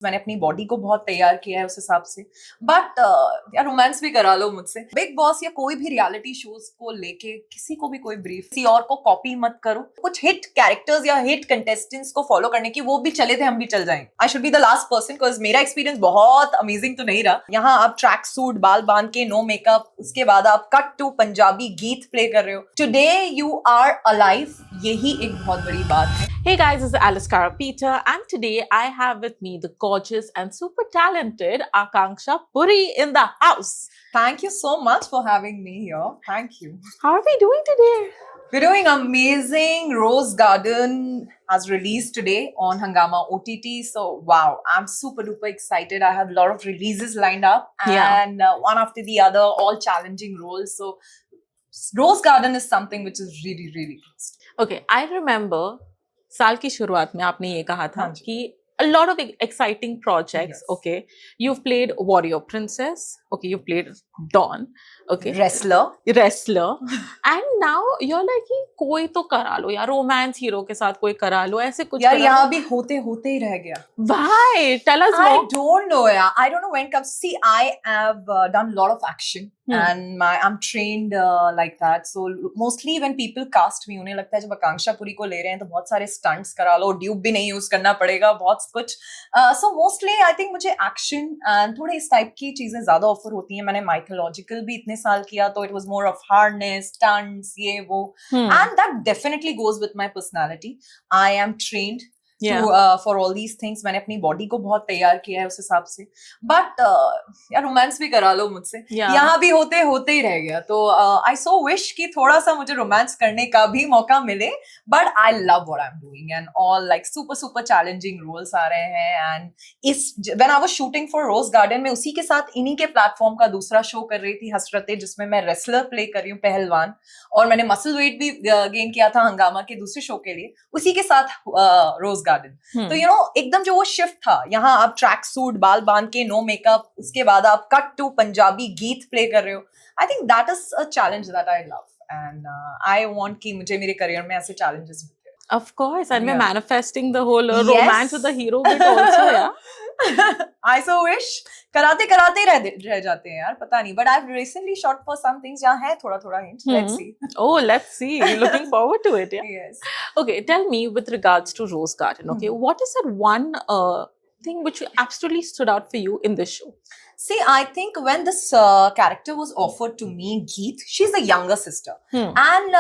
मैंने अपनी बॉडी को बहुत तैयार किया है उस हिसाब से। बट यार रोमांस भी करा लो मुझसे। बिग बॉस या कोई भी रियलिटी शोज को लेके किसी को भी कोई ब्रीफ, किसी और को कॉपी मत करो। कुछ हिट कैरेक्टर्स या हिट कंटेस्टेंट्स को फॉलो करने की, वो भी चले थे हम भी चल जाएंगे। I should be the last person because मेरा एक्सपीरियंस बहुत अमेजिंग तो नहीं रहा। यहाँ आप ट्रैक सूट बाल बांध के, नो मेकअप, उसके बाद आप कट टू पंजाबी गीत प्ले कर रहे हो। टुडे यू आर अलाइव, यही एक बहुत बड़ी बात है। Hey guys, this is Alice Cara Peter, and today I have with me the gorgeous and super talented Akanksha Puri in the house. Thank you so much for having me here. Thank you. How are we doing today? We're doing amazing. Rose Garden has released today on Hungama OTT. So, wow, I'm super duper excited. I have a lot of releases lined up and one after the other, all challenging roles. So, Rose Garden is something which is really, really close. Okay, I remember साल की शुरुआत में आपने ये कहा था कि a lot of exciting projects. Yes. Okay, you've played Warrior Princess. Okay, you played Dawn. Okay, wrestler, and now you're like कि कोई तो करा लो यार, रोमांस हीरो के साथ कोई करा लो, ऐसे कुछ यार यहाँ भी होते होते ही रह गया। Why? Tell us more. I don't know, yeah. I don't know when it comes. See, I have done a lot of action and I'm trained like that. So mostly when people cast me, उन्हें लगता है जब आकांक्षा पुरी को ले रहे हैं तो बहुत सारे stunts करा लो, ड्यूब भी नहीं यूज करना पड़ेगा, बहुत कुछ। So mostly I think मुझे action and थोड़े इस टाइप की चीजें ज्यादा ऑफर होती हैं। मैंने mythological भी इतने साल किया तो it was more of hardness, stunts, ये वो, and that definitely goes with my personality. I am trained for all these things. मैंने अपनी बॉडी को बहुत तैयार किया है उस हिसाब से। बट यार रोमांस भी करा लो मुझसे। यहाँ भी होते होते ही रह गया। तो आई सो विश कि थोड़ा सा मुझे रोमांस करने का भी मौका मिले। But I love what I am doing and all like super challenging roles आ रहे हैं। एंड इस when I was shooting for Rose Garden में उसी के साथ इन्हीं के प्लेटफॉर्म का दूसरा शो कर रही थी हसरतें, जिसमें मैं रेसलर प्ले कर रही हूँ, पहलवान, और मैंने मसल वेट भी गेन किया था हंगामा के दूसरे शो के लिए, उसी के साथ रोज गार्डन। तो यू नो एकदम जो वो शिफ्ट था, यहाँ आप ट्रैक सूट बाल बांध के, नो मेकअप, उसके बाद आप कट टू पंजाबी गीत प्ले कर रहे हो। I think that is a challenge that I love and I want कि मुझे मेरे करियर में ऐसे चैलेंजेस मिलते। Of course, and we're manifesting the whole romance with the hero bit also, yeah. I so wish कराते कराते रह जाते हैं यार, पता नहीं। But I've recently shot for some things जहाँ है थोड़ा hint. Let's see. Oh, let's see. Looking forward to it. Yeah. Yes. Okay, tell me with regards to Rose Garden. Okay, what is that one thing which absolutely stood out for you in this show? See, I think when this character was offered to me, Geet, she's the younger sister. And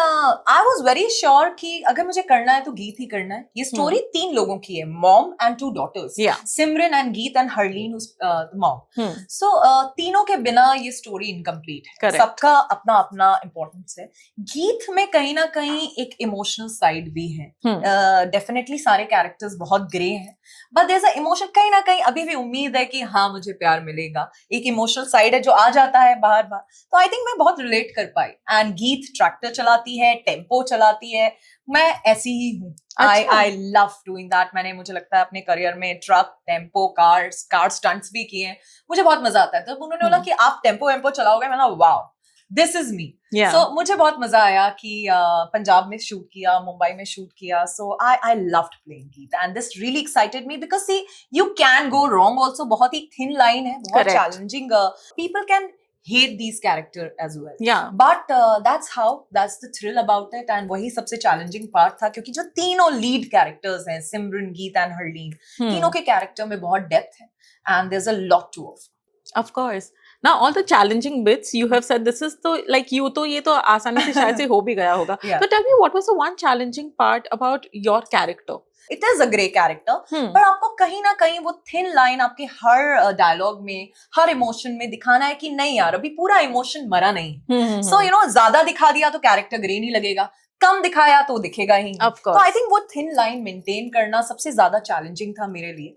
I was very sure कि अगर मुझे करना है तो गीत ही करना है। ये स्टोरी 3 लोगों की है, mom and 2 daughters. Simran and Geet and Harleen who's the mom. So तीनों के बिना ये स्टोरी इनकम्प्लीट है। सबका अपना अपना इम्पोर्टेंस है। गीत में कहीं ना कहीं एक इमोशनल साइड भी है। डेफिनेटली सारे कैरेक्टर्स बहुत ग्रे हैं, but there is a emotion, कहीं ना कहीं अभी भी उम्मीद है कि हाँ मुझे प्यार मिलेगा। एक इमोशनल साइड है जो आ जाता है बाहर बाहर। तो आई थिंक मैं बहुत रिलेट कर पाई। एंड गीत ट्रैक्टर चलाती है, टेम्पो चलाती है, मैं ऐसी ही हूँ। I love doing that. मैंने, मुझे लगता है अपने करियर में ट्रक, टेम्पो, कार स्टंट्स भी किए हैं। मुझे बहुत मजा आता है। तो उन्होंने बोला कि आप टेम्पो वेम्पो चलाओगे, मैंने वाओ दिस इज मी। सो मुझे बहुत मजा आया कि पंजाब में शूट किया, मुंबई में शूट किया। So I loved playing Geet and this really excited me because see you can go wrong also. बहुत ही थिन लाइन है, बहुत challenging. People can hate these character as well. Yeah. But that's the thrill about it and वही सबसे challenging part था, क्योंकि जो तीनों lead characters हैं, सिमरन, गीत and हरलीन, तीनों के character में बहुत depth है and there's a lot to offer. Of course. Now all the challenging bits you have said, this is तो like you तो ये तो आसानी से शायद से हो भी गया होगा। So tell me, what was the one challenging part about your character? It is a grey character, but आपको कहीं ना कहीं वो थिन लाइन आपके हर डायलॉग में, हर इमोशन में दिखाना है कि नहीं यार अभी पूरा इमोशन मरा नहीं। सो यू नो ज्यादा दिखा दिया तो कैरेक्टर ग्रे नहीं लगेगा, कम दिखाया तो दिखेगा ही। तो आई थिंक वो थिन लाइन मेंटेन करना सबसे ज्यादा चैलेंजिंग था मेरे लिए।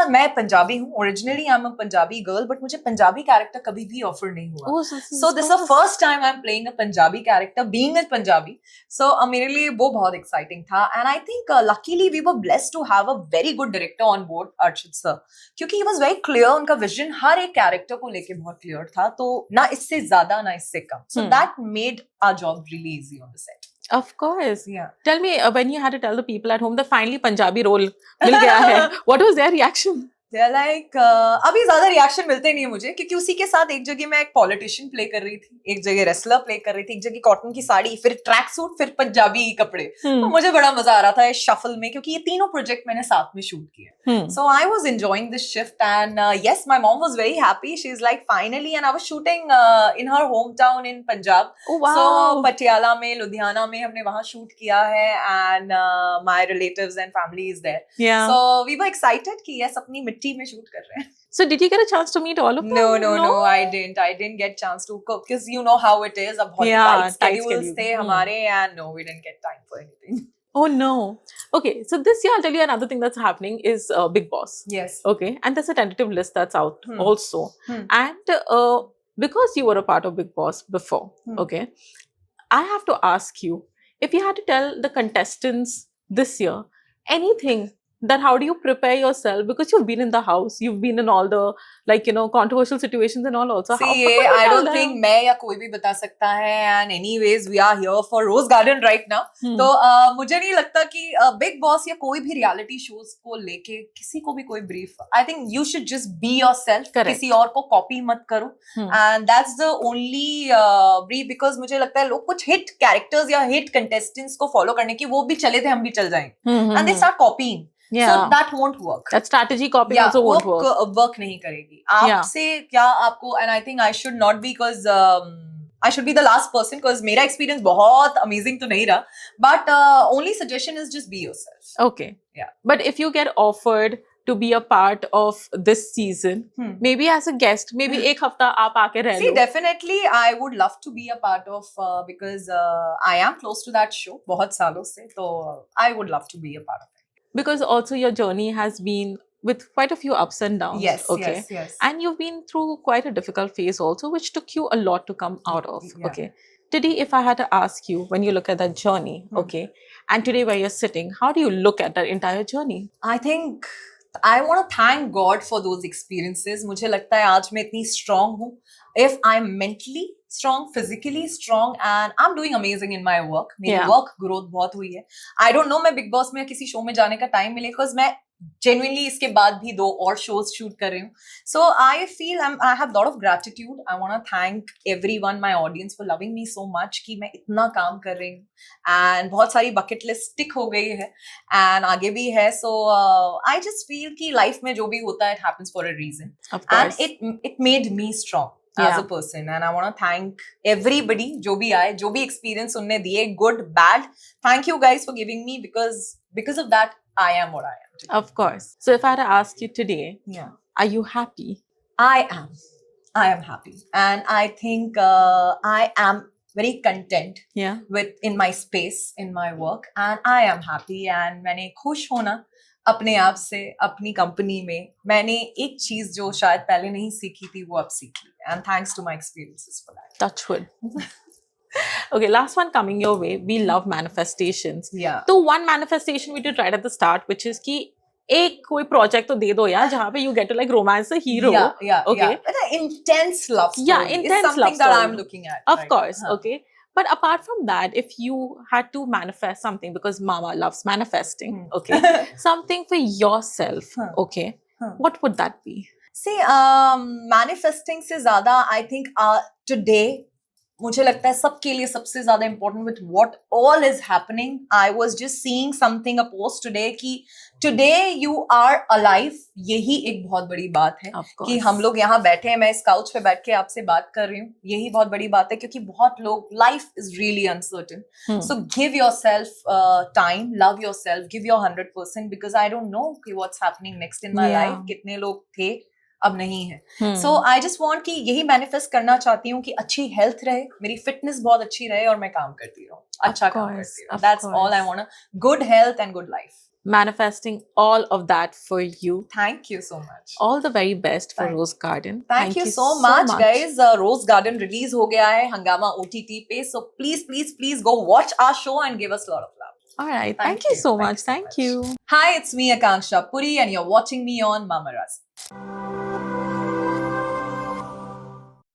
मैं पंजाबी हूँ, originally I am a Punjabi girl, but मुझे पंजाबी कैरेक्टर कभी भी ऑफर नहीं हुआ। So this is the first time I am playing a Punjabi character, being a Punjabi. सो मेरे लिए वो बहुत एक्साइटिंग था and I think luckily we were blessed to have a very good director on board, Arshad sir, क्योंकि he was very clear. उनका vision हर एक कैरेक्टर को लेके बहुत क्लियर था, तो ना इससे ज्यादा ना इससे कम। So that made our job really easy on the set. Of course. Yeah. Tell me, when you had to tell the people at home that finally Punjabi role mil gaya hai, what was their reaction? They're like, अभी ज्यादा reaction मिलते नहीं है मुझे, क्योंकि उसी के साथ एक जगह मैं एक पॉलिटिशियन प्ले कर रही थी, एक जगह रेसलर प्ले कर रही थी, एक जगह कॉटन की साड़ी, फिर ट्रैक सूट, फिर पंजाबी कपड़े। तो मुझे बड़ा मजा आ रहा था इस शफल में, क्योंकि ये तीनों प्रोजेक्ट मैंने साथ में शूट किए। So I was enjoying this shift, and yes, my mom was very happy. She's like, finally, and I was shooting in her hometown in Punjab. Oh wow. So Patiala में, लुधियाना में हमने वहाँ शूट किया है, and my relatives and family is there. Yeah. So we were excited कि yes, अपनी मिट्टी में शूट कर रहे हैं। So did you get a chance to meet all of them? No, I didn't. I didn't get chance to, because you know how it is. अब बहुत tight schedules थे हमारे, and no, we didn't get time for anything. Oh no. Okay, so this year I'll tell you another thing that's happening is Big Boss. Yes. Okay, and there's a tentative list that's out also. And because you were a part of Big Boss before, okay, I have to ask you, if you had to tell the contestants this year anything, that how do you prepare yourself, because you've been in the house, you've been in all the, like, you know, controversial situations and all also. See, I don't think मैं या कोई भी बता सकता है, and anyways we are here for Rose Garden right now. तो मुझे नहीं लगता कि Big Boss या कोई भी reality shows को लेके किसी को भी कोई brief. I think you should just be yourself. Correct. किसी और को copy मत करो, and that's the only brief, because मुझे लगता है लोग कुछ hit characters या hit contestants को follow करने की, वो भी चले थे हम भी चल जाएंगे, and they start copying. Yeah. So that won't work. That strategy copying also won't work. Work नहीं करेगी आपसे क्या आपको, and I think I should not be, because I should be the last person, because मेरा experience बहुत amazing तो नहीं रहा, but only suggestion is just be yourself. Okay. Yeah. But if you get offered to be a part of this season, maybe as a guest, maybe एक हफ्ता आप आके रह लो. See, definitely I would love to be a part of, because I am close to that show बहुत सालों से, तो I would love to be a part of it. Because also your journey has been with quite a few ups and downs. Yes, okay. yes. And you've been through quite a difficult phase also, which took you a lot to come out of. Yeah. Okay. Today, if I had to ask you, when you look at that journey, okay, and today where you're sitting, how do you look at that entire journey? I think I want to thank God for those experiences. मुझे लगता है आज मैं इतनी strong हूँ. If I'm mentally strong, physically strong, and I'm doing amazing in my work. मेरी work growth बहुत हुई है. I don't know मैं Big Boss में किसी show में जाने का time मिले, because मैं genuinely इसके बाद भी 2 और shows shoot कर रही हूँ. So I feel I have a lot of gratitude. I want to thank everyone, my audience, for loving me so much कि मैं इतना काम कर रही हूँ, and बहुत सारी bucket list tick हो गई है, and आगे भी है. So I just feel कि life में जो भी होता है, it happens for a reason. Of course. And it made me strong as a person, and I want to thank everybody जो भी आए, जो भी experience उनने दिए, good, bad. Thank you guys for giving me, because of that I am what I am today. Of course. So if I had to ask you today, are you happy? I am happy, and I think I am very content with in my space, in my work, and I am happy, and मैंने खुश होना अपने आप से, अपनी company में, मैंने एक चीज जो शायद पहले नहीं सीखी थी वो अब सीख ली, and thanks to my experiences for that. Touch wood. Okay, last one coming your way. We love manifestations. Yeah. So one manifestation we did right at the start, which is कि एक कोई project तो दे दो यार जहाँ पे you get to like romance the hero. Yeah. Okay. But an intense love story. Yeah, intense is something love that story. I'm looking at. Of right course. now. Okay. But apart from that, if you had to manifest something, because Mama loves manifesting, okay, something for yourself, okay, what would that be? See, manifesting से ज़्यादा, I think today, मुझे लगता है सबके लिए सबसे ज़्यादा important with what all is happening. I was just seeing something, a post today कि today you are alive. यही एक बहुत बड़ी बात है कि हम लोग यहाँ बैठे हैं, मैं इस काउच पे बैठ के आपसे बात कर रही हूँ, यही बहुत बड़ी बात है, क्योंकि बहुत लोग, life is really uncertain. So give yourself time, love yourself, give your 100%, because I don't know what's happening next in my life. कितने लोग थे, अब नहीं है. So I just want कि यही मैनिफेस्ट करना चाहती हूँ कि अच्छी हेल्थ रहे, मेरी फिटनेस बहुत अच्छी रहे, और मैं काम करती रहूँ, अच्छा काम करती रहूँ. That's all I want. Good health and good life. Manifesting all of that for you. Thank you so much. All the very best for Rose Garden. Thank you so much, guys. Rose Garden release हो गया है Hungama OTT पे, so please go watch our show and give us a lot of love. All right. Thank you so much. Thank you. Hi, it's me Akanksha Puri, and you're watching me on Mamarazzi.